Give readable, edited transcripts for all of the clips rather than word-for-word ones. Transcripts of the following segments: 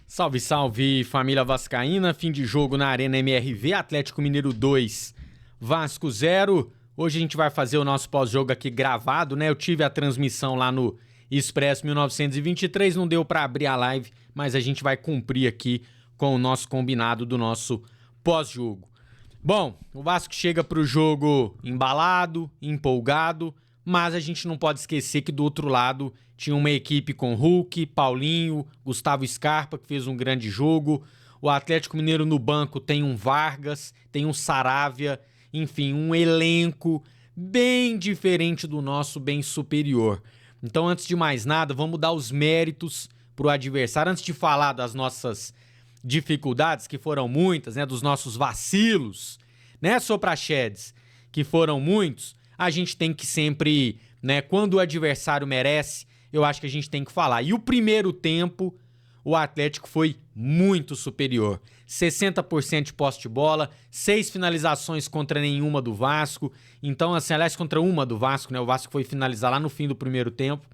Salve, salve, família vascaína. Fim de jogo na Arena MRV, Atlético Mineiro 2, Vasco 0. Hoje a gente vai fazer o nosso pós-jogo aqui gravado, né? Eu tive a transmissão lá no Expresso 1923, não deu pra abrir a live, mas a gente vai cumprir aqui com o nosso combinado do nosso pós-jogo. Bom, o Vasco chega pro jogo embalado, empolgado, mas a gente não pode esquecer que do outro lado tinha uma equipe com Hulk, Paulinho, Gustavo Scarpa, que fez um grande jogo. O Atlético Mineiro no banco tem um Vargas, tem um Saravia, enfim, um elenco bem diferente do nosso, bem superior. Então, antes de mais nada, vamos dar os méritos pro adversário. Antes de falar das nossas dificuldades, que foram muitas, né, dos nossos vacilos, né, Soprachedes, que foram muitos, a gente tem que sempre, né, quando o adversário merece, eu acho que a gente tem que falar. E o primeiro tempo, o Atlético foi muito superior. 60% de posse de bola, 6 finalizações contra nenhuma do Vasco. Então, assim, aliás, contra uma do Vasco, né? O Vasco foi finalizar lá no fim do primeiro tempo.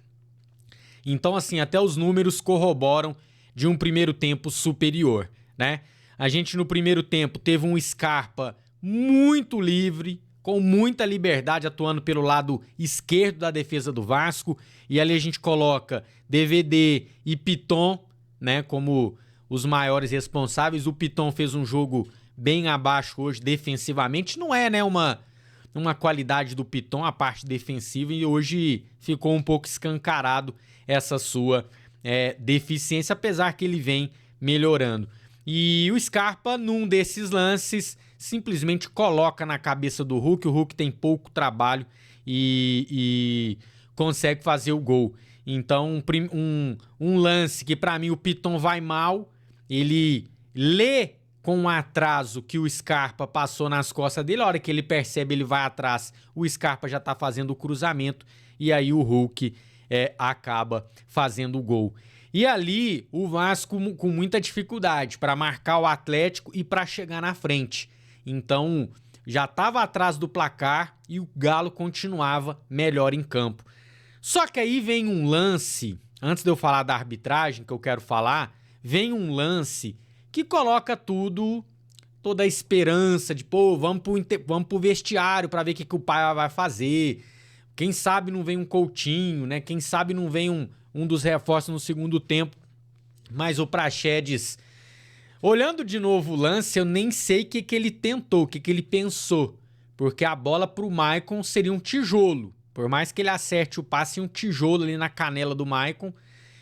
Então, assim, até os números corroboram de um primeiro tempo superior, né? A gente no primeiro tempo teve um Scarpa muito livre, com muita liberdade, atuando pelo lado esquerdo da defesa do Vasco, e ali a gente coloca DVD e Piton, né, como os maiores responsáveis. O Piton fez um jogo bem abaixo hoje defensivamente, não é, né, uma qualidade do Piton a parte defensiva, e hoje ficou um pouco escancarado essa sua deficiência, apesar que ele vem melhorando. E o Scarpa, num desses lances, simplesmente coloca na cabeça do Hulk. O Hulk tem pouco trabalho e consegue fazer o gol. Então, um lance que pra mim o Piton vai mal, ele lê com o atraso que o Scarpa passou nas costas dele. A hora que ele percebe, ele vai atrás, o Scarpa já tá fazendo o cruzamento, e aí o Hulk acaba fazendo o gol. E ali o Vasco com muita dificuldade para marcar o Atlético e para chegar na frente. Então já estava atrás do placar e o Galo continuava melhor em campo. Só que aí vem um lance, antes de eu falar da arbitragem que eu quero falar, vem um lance que coloca toda a esperança de, vamos pro vestiário para ver o que o pai vai fazer. Quem sabe não vem um Coutinho, né? Quem sabe não vem um dos reforços no segundo tempo. Mas o Praxedes, olhando de novo o lance, eu nem sei o que ele tentou, o que ele pensou. Porque a bola pro Maicon seria um tijolo. Por mais que ele acerte o passe, um tijolo ali na canela do Maicon.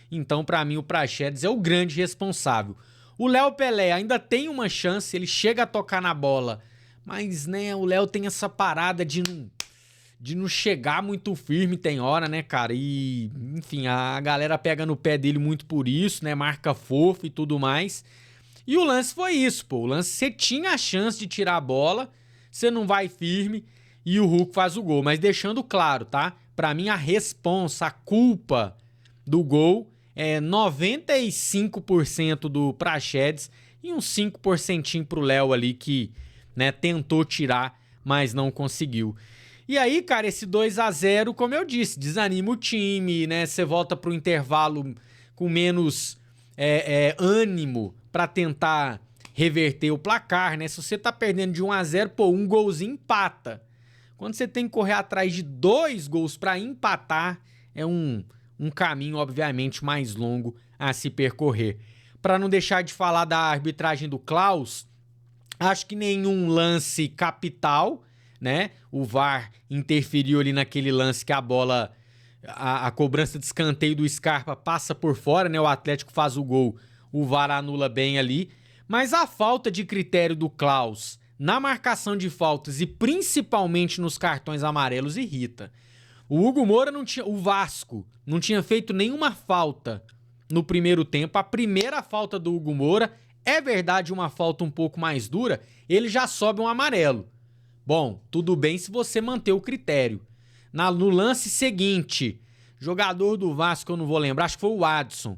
Então, pra mim, o Praxedes é o grande responsável. O Léo Pelé ainda tem uma chance, ele chega a tocar na bola. Mas, né, o Léo tem essa parada de não chegar muito firme, tem hora, né, cara? E, enfim, a galera pega no pé dele muito por isso, né? Marca fofo e tudo mais. E o lance foi isso, pô. O lance, você tinha a chance de tirar a bola, você não vai firme e o Hulk faz o gol. Mas deixando claro, tá? Pra mim, a culpa do gol é 95% do Praxedes e uns 5% pro Léo ali que, né, tentou tirar, mas não conseguiu. E aí, cara, esse 2-0, como eu disse, desanima o time, né? Você volta pro intervalo com menos ânimo pra tentar reverter o placar, né? Se você tá perdendo de 1-0, pô, um golzinho empata. Quando você tem que correr atrás de 2 gols pra empatar, é um caminho, obviamente, mais longo a se percorrer. Pra não deixar de falar da arbitragem do Klaus, acho que nenhum lance capital, né? O VAR interferiu ali naquele lance que a bola, a cobrança de escanteio do Scarpa passa por fora, né? O Atlético faz o gol, o VAR anula bem ali. Mas a falta de critério do Klaus na marcação de faltas e principalmente nos cartões amarelos irrita. O Hugo Moura o Vasco não tinha feito nenhuma falta no primeiro tempo. A primeira falta do Hugo Moura é verdade uma falta um pouco mais dura, ele já sobe um amarelo. Bom, tudo bem se você manter o critério. No lance seguinte, jogador do Vasco, eu não vou lembrar, acho que foi o Adson,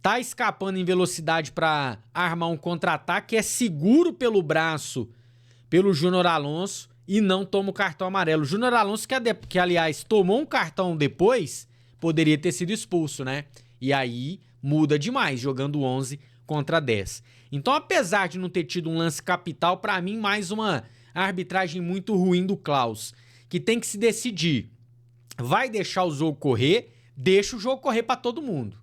tá escapando em velocidade para armar um contra-ataque, é seguro pelo braço pelo Júnior Alonso e não toma o cartão amarelo. O Júnior Alonso, que aliás tomou um cartão depois, poderia ter sido expulso, né? E aí muda demais jogando 11 contra 10. Então, apesar de não ter tido um lance capital, para mim, mais uma arbitragem muito ruim do Klaus, que tem que se decidir. Vai deixar o jogo correr? Deixa o jogo correr para todo mundo.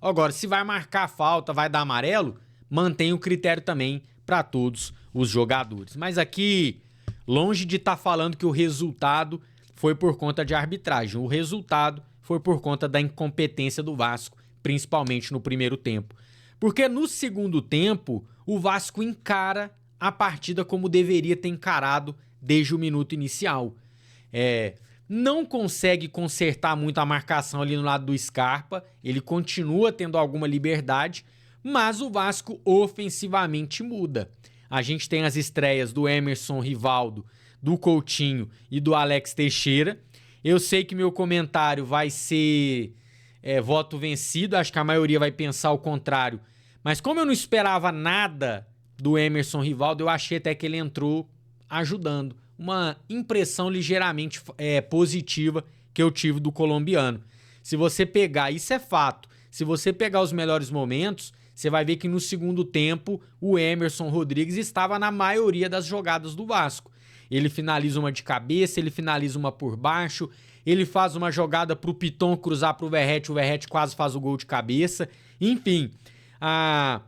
Agora, se vai marcar a falta, vai dar amarelo, mantém o critério também para todos os jogadores. Mas aqui, longe de estar falando que o resultado foi por conta de arbitragem. O resultado foi por conta da incompetência do Vasco, principalmente no primeiro tempo. Porque no segundo tempo, o Vasco encara a partida como deveria ter encarado desde o minuto inicial. Não consegue consertar muito a marcação ali no lado do Scarpa, ele continua tendo alguma liberdade, mas o Vasco ofensivamente muda. A gente tem as estreias do Emerson Rivaldo, do Coutinho e do Alex Teixeira. Eu sei que meu comentário vai ser voto vencido, acho que a maioria vai pensar o contrário, mas como eu não esperava nada do Emerson Rivaldo, eu achei até que ele entrou ajudando. Uma impressão ligeiramente positiva que eu tive do colombiano. Se você pegar, isso é fato, se você pegar os melhores momentos, você vai ver que no segundo tempo o Emerson Rodrigues estava na maioria das jogadas do Vasco. Ele finaliza uma de cabeça, ele finaliza uma por baixo, ele faz uma jogada pro Piton cruzar pro Verratti, o Verratti quase faz o gol de cabeça. Enfim, a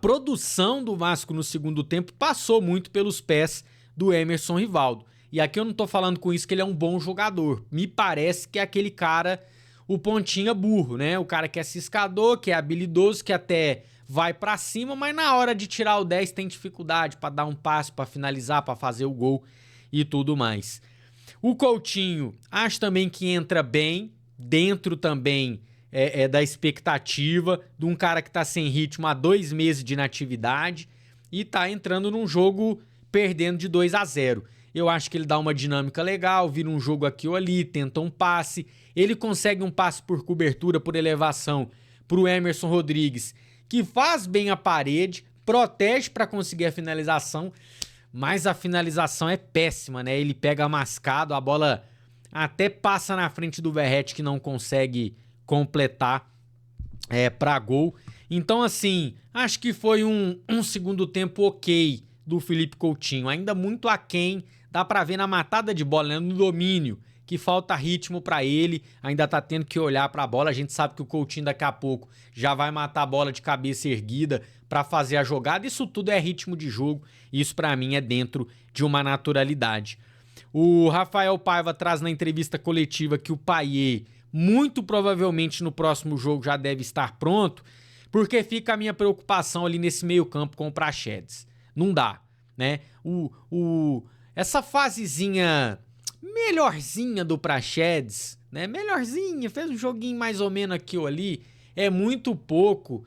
produção do Vasco no segundo tempo passou muito pelos pés do Emerson Rivaldo. E aqui eu não tô falando com isso que ele é um bom jogador. Me parece que é aquele cara, o pontinha burro, né? O cara que é ciscador, que é habilidoso, que até vai pra cima, mas na hora de tirar o 10 tem dificuldade pra dar um passe, pra finalizar, pra fazer o gol e tudo mais. O Coutinho, acho também que entra bem, dentro também da expectativa de um cara que tá sem ritmo há 2 meses de inatividade e tá entrando num jogo perdendo de 2-0. Eu acho que ele dá uma dinâmica legal, vira um jogo aqui ou ali, tenta um passe, ele consegue um passe por cobertura, por elevação pro Emerson Rodrigues, que faz bem a parede, protege para conseguir a finalização, mas a finalização é péssima, né? Ele pega mascado, a bola até passa na frente do Verratti, que não consegue completar para gol. Então, assim, acho que foi um segundo tempo ok do Felipe Coutinho, ainda muito aquém, dá pra ver na matada de bola, né, no domínio, que falta ritmo pra ele, ainda tá tendo que olhar pra bola. A gente sabe que o Coutinho daqui a pouco já vai matar a bola de cabeça erguida pra fazer a jogada. Isso tudo é ritmo de jogo, isso pra mim é dentro de uma naturalidade. O Rafael Paiva traz na entrevista coletiva que o Payet muito provavelmente no próximo jogo já deve estar pronto, porque fica a minha preocupação ali nesse meio campo com o Praxedes. Não dá, né? Essa fasezinha melhorzinha do Praxedes, né? Melhorzinha, fez um joguinho mais ou menos aqui ou ali, é muito pouco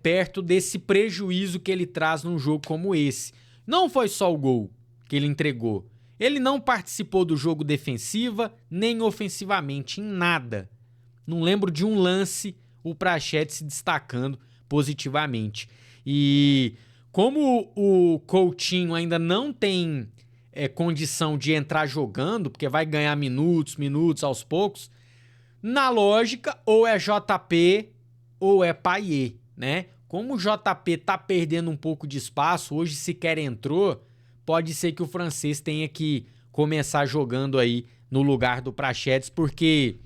perto desse prejuízo que ele traz num jogo como esse. Não foi só o gol que ele entregou. Ele não participou do jogo defensiva, nem ofensivamente, em nada. Não lembro de um lance o Praxedes se destacando positivamente. E como o Coutinho ainda não tem condição de entrar jogando, porque vai ganhar minutos aos poucos, na lógica, ou é JP ou é Payet, né? Como o JP tá perdendo um pouco de espaço, hoje sequer entrou, pode ser que o francês tenha que começar jogando aí no lugar do Praxedes, porque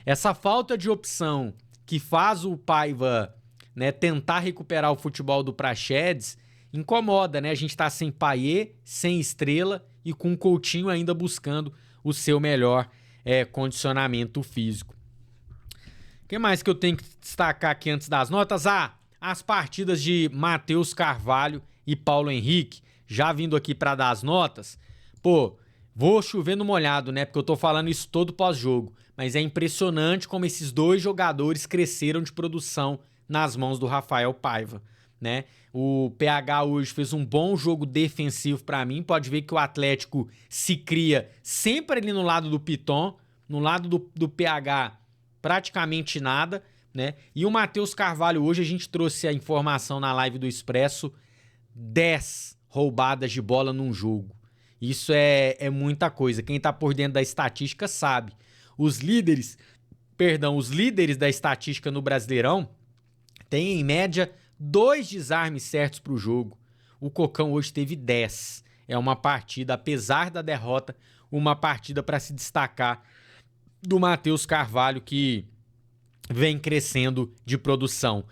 essa falta de opção que faz o Paiva, né, tentar recuperar o futebol do Praxedes incomoda, né? A gente tá sem Payet, sem Estrela e com o Coutinho ainda buscando o seu melhor condicionamento físico. O que mais que eu tenho que destacar aqui antes das notas? As partidas de Matheus Carvalho e Paulo Henrique. Já vindo aqui para dar as notas, vou chover no molhado, né? Porque eu tô falando isso todo pós-jogo. Mas é impressionante como esses dois jogadores cresceram de produção nas mãos do Rafael Paiva, né? O PH hoje fez um bom jogo defensivo para mim. Pode ver que o Atlético se cria sempre ali no lado do Piton, no lado do PH praticamente nada, né? E o Matheus Carvalho hoje, a gente trouxe a informação na live do Expresso, 10 roubadas de bola num jogo. Isso é muita coisa. Quem tá por dentro da estatística sabe. Os líderes da estatística no Brasileirão tem, em média, 2 desarmes certos para o jogo. O Cocão hoje teve 10. É uma partida, apesar da derrota, uma partida para se destacar do Matheus Carvalho, que vem crescendo de produção.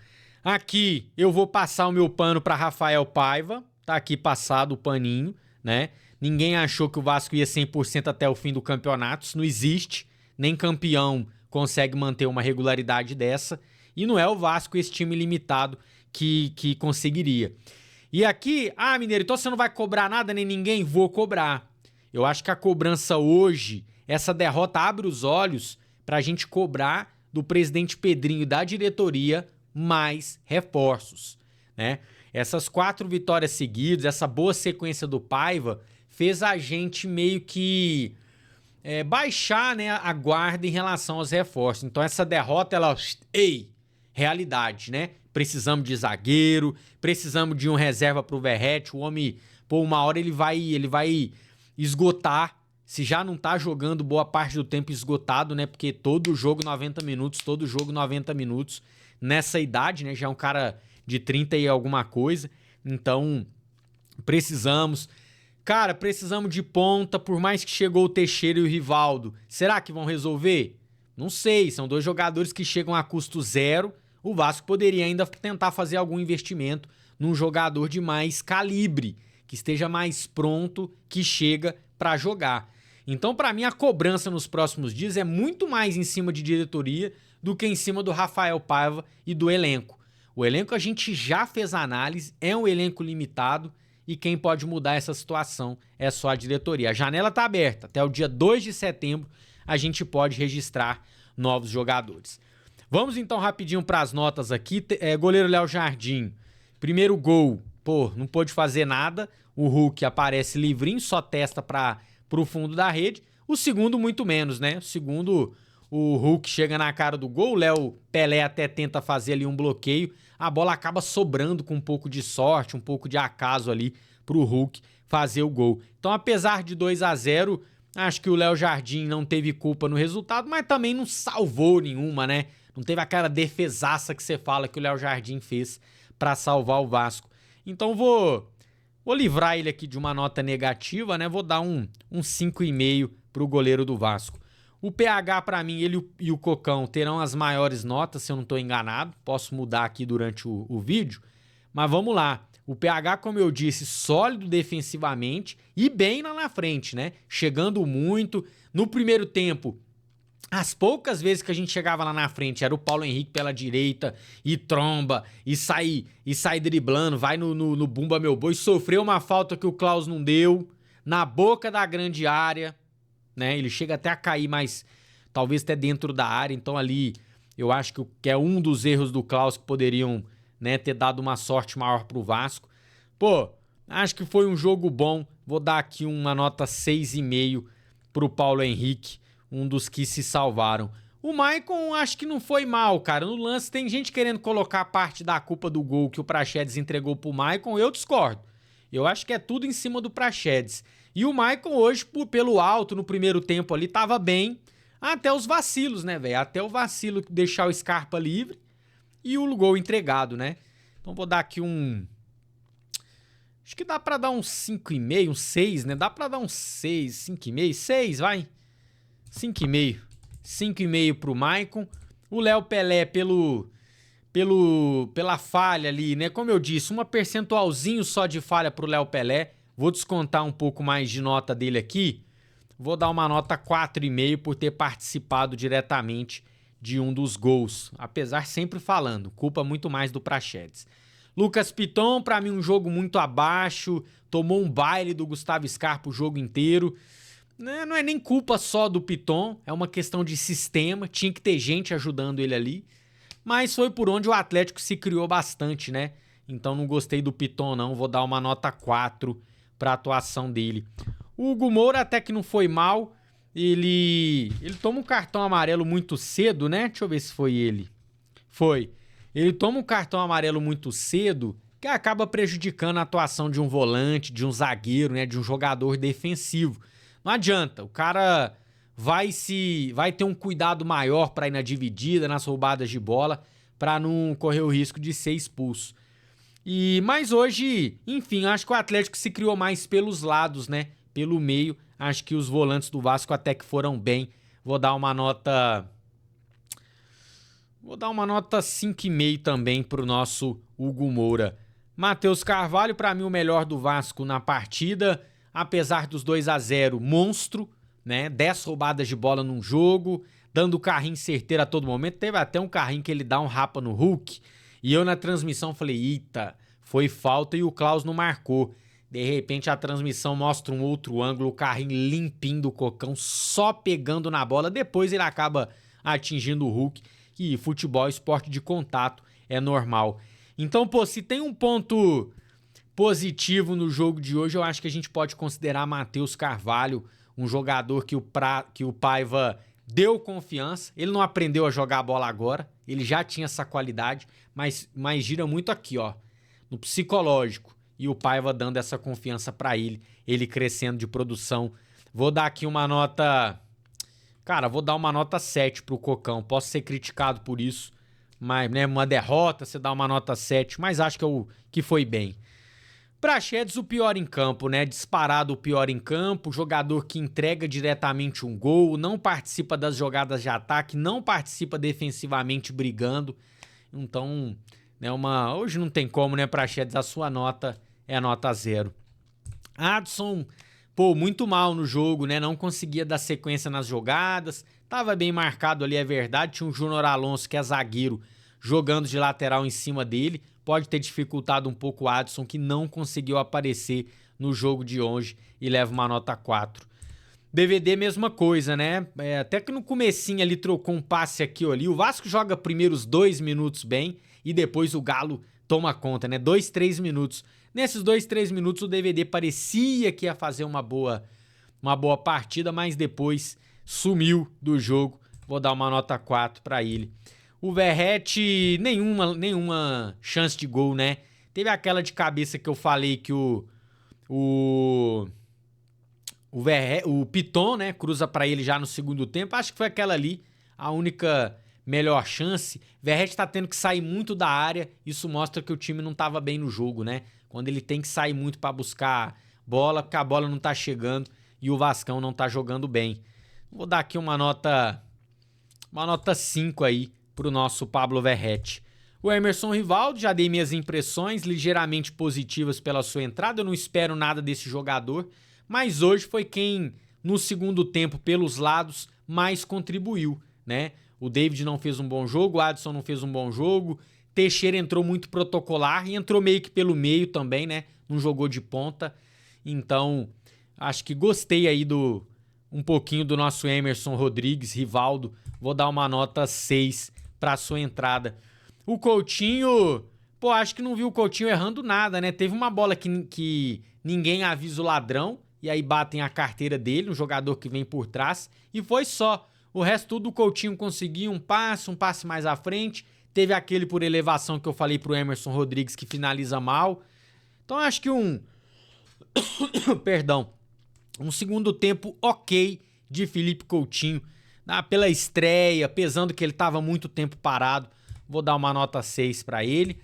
Aqui eu vou passar o meu pano para Rafael Paiva. Tá aqui passado o paninho, né? Ninguém achou que o Vasco ia 100% até o fim do campeonato. Isso não existe. Nem campeão consegue manter uma regularidade dessa. E não é o Vasco, esse time limitado, que conseguiria. E aqui, Mineiro, então você não vai cobrar nada nem ninguém? Vou cobrar. Eu acho que a cobrança hoje, essa derrota abre os olhos pra gente cobrar do presidente Pedrinho e da diretoria mais reforços, né? Essas 4 vitórias seguidas, essa boa sequência do Paiva, fez a gente meio que baixar, né, a guarda em relação aos reforços. Então essa derrota, ela... realidade, né? Precisamos de zagueiro, precisamos de um reserva pro Verratti. O homem, uma hora ele vai esgotar. Se já não tá jogando boa parte do tempo esgotado, né? Porque todo jogo 90 minutos. Nessa idade, né? Já é um cara de 30 e alguma coisa. Então, precisamos. Cara, precisamos de ponta, por mais que chegou o Teixeira e o Rivaldo. Será que vão resolver? Não sei, são 2 jogadores que chegam a custo zero. O Vasco poderia ainda tentar fazer algum investimento num jogador de mais calibre, que esteja mais pronto, que chega para jogar. Então, para mim, a cobrança nos próximos dias é muito mais em cima de diretoria do que em cima do Rafael Paiva e do elenco. O elenco a gente já fez a análise, é um elenco limitado e quem pode mudar essa situação é só a diretoria. A janela está aberta, até o dia 2 de setembro a gente pode registrar novos jogadores. Vamos então rapidinho para as notas aqui. Goleiro Léo Jardim, primeiro gol, não pôde fazer nada. O Hulk aparece livrinho, só testa para o fundo da rede. O segundo, muito menos, né? O segundo, o Hulk chega na cara do gol, o Léo Pelé até tenta fazer ali um bloqueio. A bola acaba sobrando com um pouco de sorte, um pouco de acaso ali pro Hulk fazer o gol. Então, apesar de 2-0, acho que o Léo Jardim não teve culpa no resultado, mas também não salvou nenhuma, né? Não teve aquela defesaça que você fala que o Léo Jardim fez para salvar o Vasco. Então vou livrar ele aqui de uma nota negativa, né? Vou dar um 5,5 pro goleiro do Vasco. O PH, para mim, ele e o Cocão terão as maiores notas, se eu não estou enganado. Posso mudar aqui durante o vídeo. Mas vamos lá. O PH, como eu disse, sólido defensivamente e bem lá na frente, né? Chegando muito. No primeiro tempo, as poucas vezes que a gente chegava lá na frente, era o Paulo Henrique pela direita e tromba, e sai driblando, vai no Bumba Meu Boi, sofreu uma falta que o Klaus não deu, na boca da grande área, né? Ele chega até a cair, mas talvez até dentro da área, então ali eu acho que é um dos erros do Klaus que poderiam, né, ter dado uma sorte maior pro Vasco. Acho que foi um jogo bom, vou dar aqui uma nota 6,5 pro Paulo Henrique, um dos que se salvaram. O Maicon acho que não foi mal, cara. No lance tem gente querendo colocar parte da culpa do gol que o Praxedes entregou pro Maicon, eu discordo. Eu acho que é tudo em cima do Praxedes. E o Maicon hoje, pelo alto, no primeiro tempo ali, tava bem, até os vacilos, né, velho? Até o vacilo de deixar o Scarpa livre e o gol entregado, né? Então vou dar aqui acho que dá pra dar um 5,5, um 6, né? Dá pra dar um 6, 5,5, 6, vai. 5,5. 5,5 pro Maicon. O Léo Pelé pela falha ali, né? Como eu disse, uma percentualzinho só de falha pro Léo Pelé. Vou descontar um pouco mais de nota dele aqui. Vou dar uma nota 4,5 por ter participado diretamente de um dos gols. Apesar sempre falando, culpa muito mais do Praxedes. Lucas Piton, pra mim um jogo muito abaixo. Tomou um baile do Gustavo Scarpa o jogo inteiro. Não é nem culpa só do Piton, é uma questão de sistema, tinha que ter gente ajudando ele ali, mas foi por onde o Atlético se criou bastante, né? Então não gostei do Piton não, vou dar uma nota 4 para a atuação dele. O Hugo Moura até que não foi mal, ele toma um cartão amarelo muito cedo, né? Deixa eu ver se foi ele. Foi. Ele toma um cartão amarelo muito cedo, que acaba prejudicando a atuação de um volante, de um zagueiro, né? De um jogador defensivo. Não adianta, o cara vai ter um cuidado maior para ir na dividida, nas roubadas de bola, para não correr o risco de ser expulso. Mas hoje, enfim, acho que o Atlético se criou mais pelos lados, né? Pelo meio, acho que os volantes do Vasco até que foram bem. Vou dar uma nota 5,5 também pro nosso Hugo Moura. Matheus Carvalho, para mim o melhor do Vasco na partida, apesar dos 2-0, monstro, né? 10 roubadas de bola num jogo, dando carrinho certeiro a todo momento. Teve até um carrinho que ele dá um rapa no Hulk, e eu na transmissão falei, eita, foi falta e o Klaus não marcou. De repente a transmissão mostra um outro ângulo, o carrinho limpinho do Cocão, só pegando na bola, depois ele acaba atingindo o Hulk, e futebol, esporte de contato, é normal. Então, pô, se tem um ponto positivo no jogo de hoje, eu acho que a gente pode considerar Matheus Carvalho, um jogador que o Paiva deu confiança. Ele não aprendeu a jogar a bola agora, ele já tinha essa qualidade, mas gira muito aqui, ó, no psicológico. E o Paiva dando essa confiança pra ele crescendo de produção. Vou dar aqui uma nota... Cara, vou dar uma nota 7 pro Cocão. Posso ser criticado por isso, mas, né, uma derrota, você dá uma nota 7, mas acho que foi bem. Praxedes, o pior em campo, né? Disparado o pior em campo, jogador que entrega diretamente um gol, não participa das jogadas de ataque, não participa defensivamente brigando. Então, né, hoje não tem como, né, Praxedes? A sua nota é a nota 0. Adson, pô, muito mal no jogo, né? Não conseguia dar sequência nas jogadas, tava bem marcado ali, é verdade. Tinha o Júnior Alonso, que é zagueiro, jogando de lateral em cima dele. Pode ter dificultado um pouco o Adson, que não conseguiu aparecer no jogo de hoje e leva uma nota 4. DVD, mesma coisa, né? Até que no comecinho ali trocou um passe aqui ou ali. O Vasco joga primeiros 2 minutos bem e depois o Galo toma conta, né? 2, 3 minutos. Nesses 2, 3 minutos o DVD parecia que ia fazer uma boa partida, mas depois sumiu do jogo. Vou dar uma nota 4 para ele. O Verratti, nenhuma chance de gol, né? Teve aquela de cabeça que eu falei que o Piton, né, cruza pra ele já no segundo tempo. Acho que foi aquela ali a única melhor chance. Verratti tá tendo que sair muito da área. Isso mostra que o time não tava bem no jogo, né? Quando ele tem que sair muito pra buscar bola, porque a bola não tá chegando e o Vascão não tá jogando bem. Vou dar aqui uma nota 5 aí pro nosso Pablo Verratti. O Emerson Rivaldo, já dei minhas impressões ligeiramente positivas pela sua entrada. Eu não espero nada desse jogador, mas hoje foi quem, no segundo tempo, pelos lados, mais contribuiu, né? O David não fez um bom jogo, o Adson não fez um bom jogo, Teixeira entrou muito protocolar e entrou meio que pelo meio também, né? Não jogou de ponta. Então, acho que gostei aí um pouquinho do nosso Emerson Rodrigues, Rivaldo. Vou dar uma nota 6 para sua entrada. O Coutinho, pô, acho que não vi o Coutinho errando nada, né? Teve uma bola que ninguém avisa o ladrão, e aí batem a carteira dele, um jogador que vem por trás, e foi só. O resto tudo o Coutinho conseguiu, um passe mais à frente. Teve aquele por elevação que eu falei pro Emerson Rodrigues que finaliza mal. Então acho que perdão, um segundo tempo ok de Felipe Coutinho, pela estreia, pesando que ele estava muito tempo parado. Vou dar uma nota 6 para ele.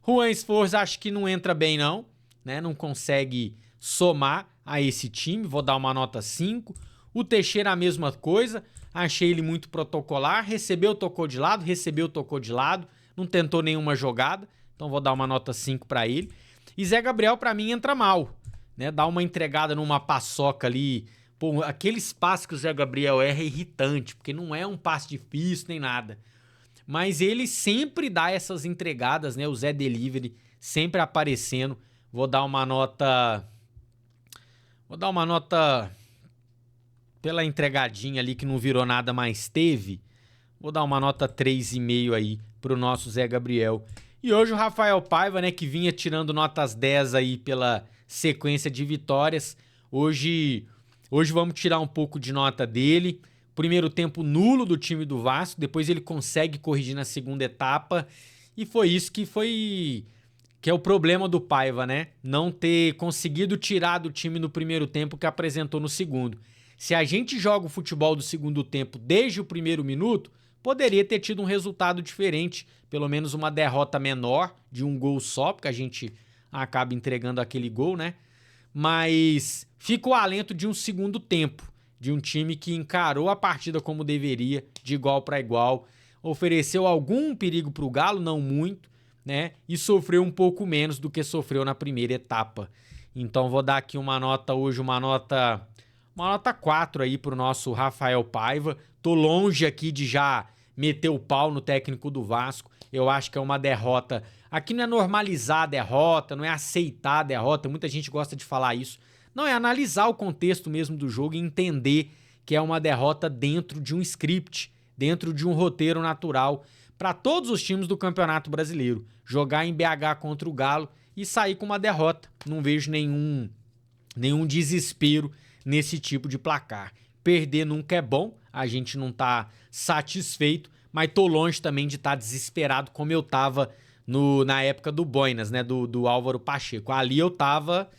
Juan Esforza acho que não entra bem não, né? Não consegue somar a esse time, vou dar uma nota 5. O Teixeira a mesma coisa, achei ele muito protocolar, recebeu, tocou de lado, não tentou nenhuma jogada, então vou dar uma nota 5 para ele. E Zé Gabriel para mim entra mal, né? Dá uma entregada numa paçoca ali. Pô, aquele passe que o Zé Gabriel erra é irritante, porque não é um passe difícil nem nada. Mas ele sempre dá essas entregadas, né? O Zé Delivery sempre aparecendo. Vou dar uma nota pela entregadinha ali que não virou nada, mas teve. Vou dar uma nota 3,5 aí pro nosso Zé Gabriel. E hoje o Rafael Paiva, né, que vinha tirando notas 10 aí pela sequência de vitórias. Hoje vamos tirar um pouco de nota dele. Primeiro tempo nulo do time do Vasco, depois ele consegue corrigir na segunda etapa. E foi isso que é o problema do Paiva, né? Não ter conseguido tirar do time no primeiro tempo que apresentou no segundo. Se a gente joga o futebol do segundo tempo desde o primeiro minuto, poderia ter tido um resultado diferente, pelo menos uma derrota menor de um gol só, porque a gente acaba entregando aquele gol, né? Mas fica o alento de um segundo tempo, de um time que encarou a partida como deveria, de igual para igual, ofereceu algum perigo para o Galo, não muito, né? E sofreu um pouco menos do que sofreu na primeira etapa. Então vou dar aqui uma nota hoje, uma nota 4 aí pro nosso Rafael Paiva. Tô longe aqui de já meter o pau no técnico do Vasco. Eu acho que é uma derrota. Aqui não é normalizar a derrota, não é aceitar a derrota. Muita gente gosta de falar isso. Não, é analisar o contexto mesmo do jogo e entender que é uma derrota dentro de um script, dentro de um roteiro natural para todos os times do Campeonato Brasileiro. Jogar em BH contra o Galo e sair com uma derrota. Não vejo nenhum desespero nesse tipo de placar. Perder nunca é bom, a gente não tá satisfeito, mas tô longe também de estar desesperado como eu tava na época do Boinas, né, do Álvaro Pacheco. Ali eu tava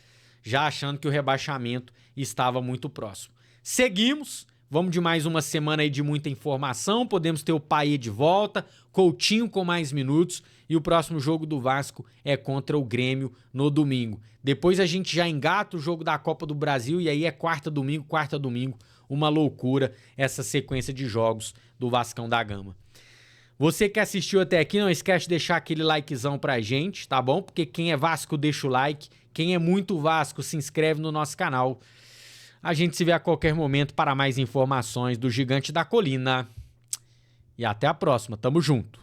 já achando que o rebaixamento estava muito próximo. Seguimos, vamos de mais uma semana aí de muita informação, podemos ter o Paê de volta, Coutinho com mais minutos e o próximo jogo do Vasco é contra o Grêmio no domingo. Depois a gente já engata o jogo da Copa do Brasil e aí é quarta, domingo, uma loucura essa sequência de jogos do Vascão da Gama. Você que assistiu até aqui, não esquece de deixar aquele likezão pra gente, tá bom? Porque quem é Vasco deixa o like, quem é muito Vasco se inscreve no nosso canal. A gente se vê a qualquer momento para mais informações do Gigante da Colina. E até a próxima, tamo junto.